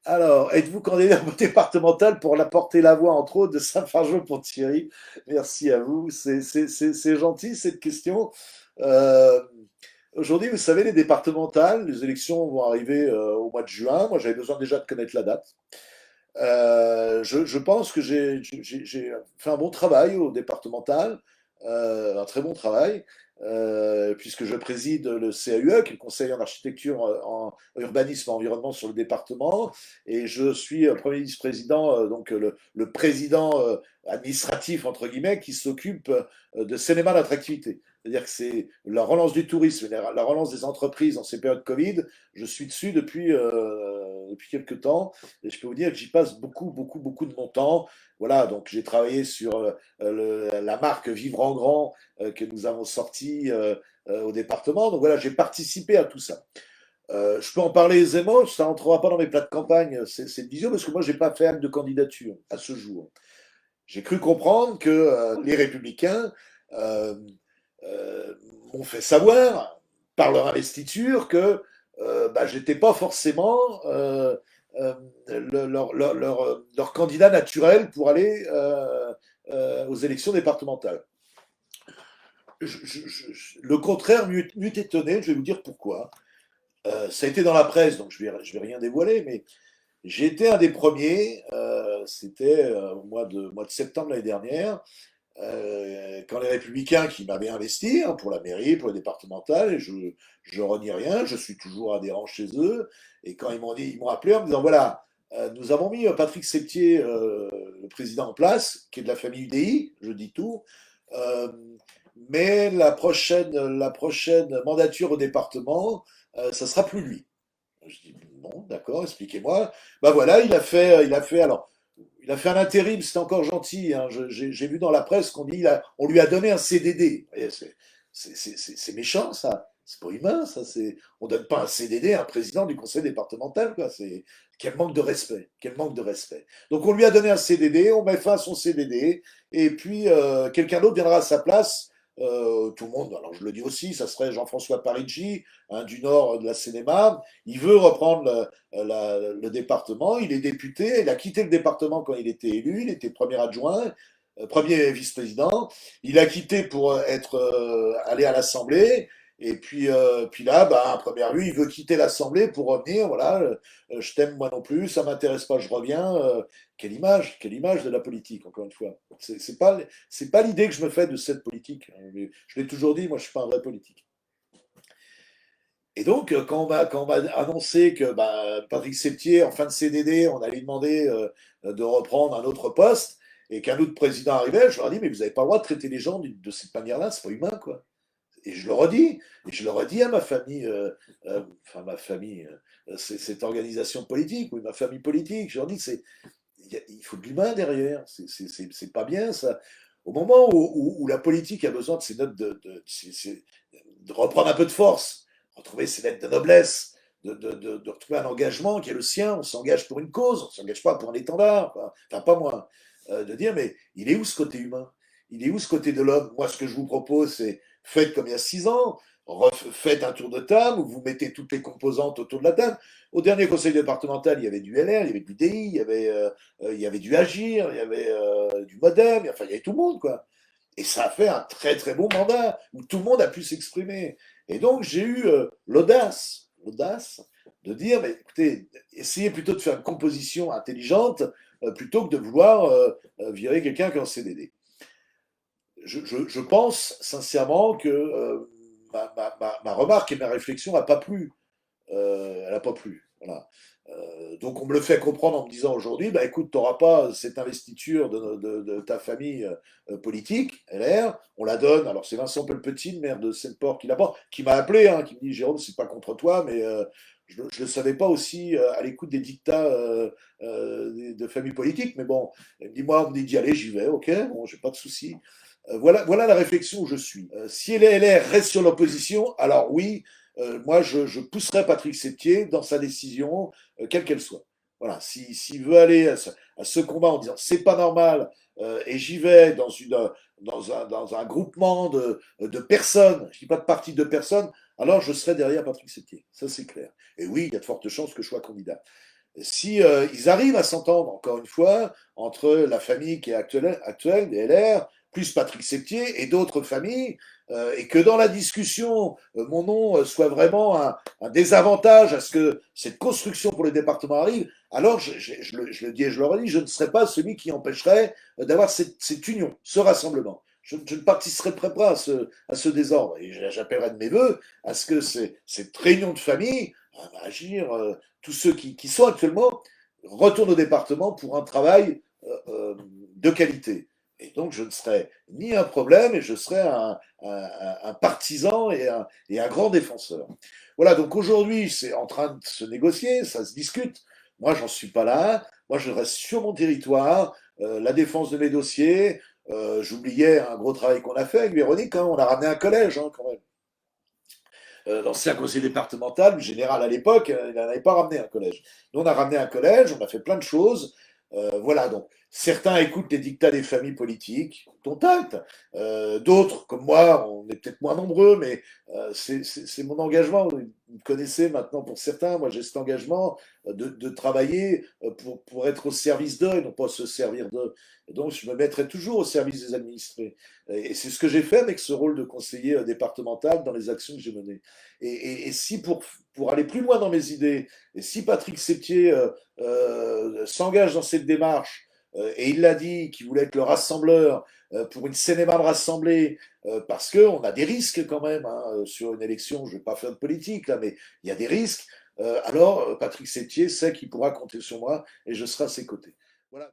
Alors, êtes-vous candidat au départemental pour la porter la voix, entre autres, de Saint-Fargeau-Pont-Thierry? Merci à vous. C'est gentil cette question. Euh, Aujourd'hui, vous savez, les départementales, les élections vont arriver au mois de juin. Moi, j'avais besoin déjà de connaître la date. Je pense que j'ai fait un bon travail au départemental, un très bon travail, puisque je préside le CAUE, qui est le Conseil en architecture, en urbanisme et environnement sur le département, et je suis premier vice-président, donc le président administratif, entre guillemets, qui s'occupe de cinéma d'attractivité. C'est-à-dire que c'est la relance du tourisme, la relance des entreprises en ces périodes Covid. Je suis dessus depuis quelques temps. Et je peux vous dire que j'y passe beaucoup, beaucoup, beaucoup de mon temps. Voilà, donc j'ai travaillé sur la marque Vivre en Grand que nous avons sortie au département. Donc voilà, j'ai participé à tout ça. Je peux en parler aisément, ça n'entrera pas dans mes plats de campagne, cette vision, parce que moi, je n'ai pas fait acte de candidature à ce jour. J'ai cru comprendre que les républicains euh, euh, m'ont fait savoir par leur investiture que bah, j'étais pas forcément euh, leur candidat naturel pour aller aux élections départementales. Le contraire m'eût étonné, je vais vous dire pourquoi. Ça a été dans la presse, donc je vais rien dévoiler, mais j'ai été un des premiers, c'était au mois de septembre l'année dernière, quand les Républicains qui m'avaient investi hein, pour la mairie, pour le départemental, et je renie rien, je suis toujours adhérent chez eux, et quand ils m'ont appelé en me disant voilà, nous avons mis Patrick Septier, le président en place, qui est de la famille UDI, je dis tout, euh, mais la prochaine mandature au département, ça sera plus lui. Je dis bon, d'accord, expliquez-moi. Ben voilà, il a fait un intérim, c'était encore gentil. Hein. J'ai vu dans la presse qu'on dit on lui a donné un CDD. C'est méchant, ça. C'est pas humain, ça. On donne pas un CDD à un président du conseil départemental, quoi. Quel manque de respect. Quel manque de respect. Donc on lui a donné un CDD, on met fin à son CDD, et puis quelqu'un d'autre viendra à sa place. Tout le monde, alors je le dis aussi, ça serait Jean-François Parigi, hein, du nord de la Seine-et-Marne. Il veut reprendre le département. Il est député. Il a quitté le département quand il était élu. Il était premier adjoint, premier vice-président. Il a quitté pour aller à l'Assemblée. Et puis là, bah, à première vue, il veut quitter l'Assemblée pour revenir. Voilà, je t'aime moi non plus, ça m'intéresse pas, je reviens. Quelle image de la politique, encore une fois. C'est pas l'idée que je me fais de cette politique. Je l'ai toujours dit, moi, je suis pas un vrai politique. Et donc, quand on m'a annoncé que bah, Patrick Septier, en fin de CDD, on allait lui demander de reprendre un autre poste et qu'un autre président arrivait, je leur ai dit, mais vous n'avez pas le droit de traiter les gens de cette manière-là, c'est pas humain, quoi. Et je le redis, et je le redis à ma famille, enfin ma famille, cette organisation politique, ou ma famille politique, je leur dis, il faut de l'humain derrière, c'est pas bien ça. Au moment où la politique a besoin de ses notes de reprendre un peu de force, retrouver ses lettres de noblesse, de retrouver un engagement qui est le sien. On s'engage pour une cause, on ne s'engage pas pour un étendard, enfin pas moi. De dire, mais il est où ce côté humain? Il est où ce côté de l'homme? Moi, ce que je vous propose, c'est faites comme il y a 6 ans, faites un tour de table où vous mettez toutes les composantes autour de la table. Au dernier conseil départemental, il y avait du LR, il y avait du DI, il y avait du Agir, il y avait du Modem, enfin, il y avait tout le monde, quoi. Et ça a fait un très très bon mandat où tout le monde a pu s'exprimer. Et donc j'ai eu l'audace de dire, mais écoutez, essayez plutôt de faire une composition intelligente plutôt que de vouloir virer quelqu'un qui est en CDD. Je pense sincèrement que ma remarque et ma réflexion n'a pas plu. Elle n'a pas plu. Voilà. Donc on me le fait comprendre en me disant aujourd'hui, bah écoute, tu n'auras pas cette investiture de ta famille politique, LR, on la donne. Alors c'est Vincent Pellepetit, maire de Seine-Port, qui m'a appelé, hein, qui me dit Jérôme, c'est pas contre toi, mais je ne le savais pas aussi à l'écoute des dictats de famille politique. Mais bon, il me dit moi, on me dit d'y aller, j'y vais, ok, bon, j'ai pas de souci. Voilà la réflexion où je suis. Si les LR restent sur l'opposition, alors oui, moi, je pousserai Patrick Septier dans sa décision, quelle qu'elle soit. Voilà, s'il veut aller à ce combat en disant c'est pas normal et j'y vais dans un groupement de personnes, je dis pas de parti de personnes, alors je serai derrière Patrick Septier. Ça, c'est clair. Et oui, il y a de fortes chances que je sois candidat. Si ils arrivent à s'entendre, encore une fois, entre la famille qui est actuelle des LR, plus Patrick Septier et d'autres familles, et que dans la discussion, mon nom soit vraiment un désavantage à ce que cette construction pour le département arrive, alors je le dis et je le redis, je ne serai pas celui qui empêcherait d'avoir cette union, ce rassemblement. Je ne participerai pas à ce désordre. Et j'appellerai de mes voeux à ce que cette réunion de famille va agir. Tous ceux qui sont actuellement retournent au département pour un travail de qualité. Et donc, je ne serai ni un problème et je serai un partisan et un grand défenseur. Voilà, donc aujourd'hui, c'est en train de se négocier, ça se discute. Moi, j'en suis pas là. Moi, je reste sur mon territoire, la défense de mes dossiers. J'oubliais un gros travail qu'on a fait avec Véronique, hein, on a ramené un collège quand même. L'ancien conseiller départemental, le général à l'époque, il n'en avait pas ramené un collège. Nous, on a ramené un collège, on a fait plein de choses. Voilà, donc certains écoutent les dictats des familles politiques, dont acte. D'autres, comme moi, on est peut-être moins nombreux, mais c'est mon engagement. Vous me connaissez maintenant pour certains, moi j'ai cet engagement de travailler pour être au service d'eux et non pas se servir d'eux. Et donc je me mettrai toujours au service des administrés. Et c'est ce que j'ai fait avec ce rôle de conseiller départemental dans les actions que j'ai menées. Et si pour aller plus loin dans mes idées, et si Patrick Septier s'engage dans cette démarche, et il l'a dit, qu'il voulait être le rassembleur pour une Seine-et-Marne rassemblée, parce qu'on a des risques quand même hein, sur une élection, je ne vais pas faire de politique là, mais il y a des risques, alors Patrick Septier sait qu'il pourra compter sur moi et je serai à ses côtés. Voilà.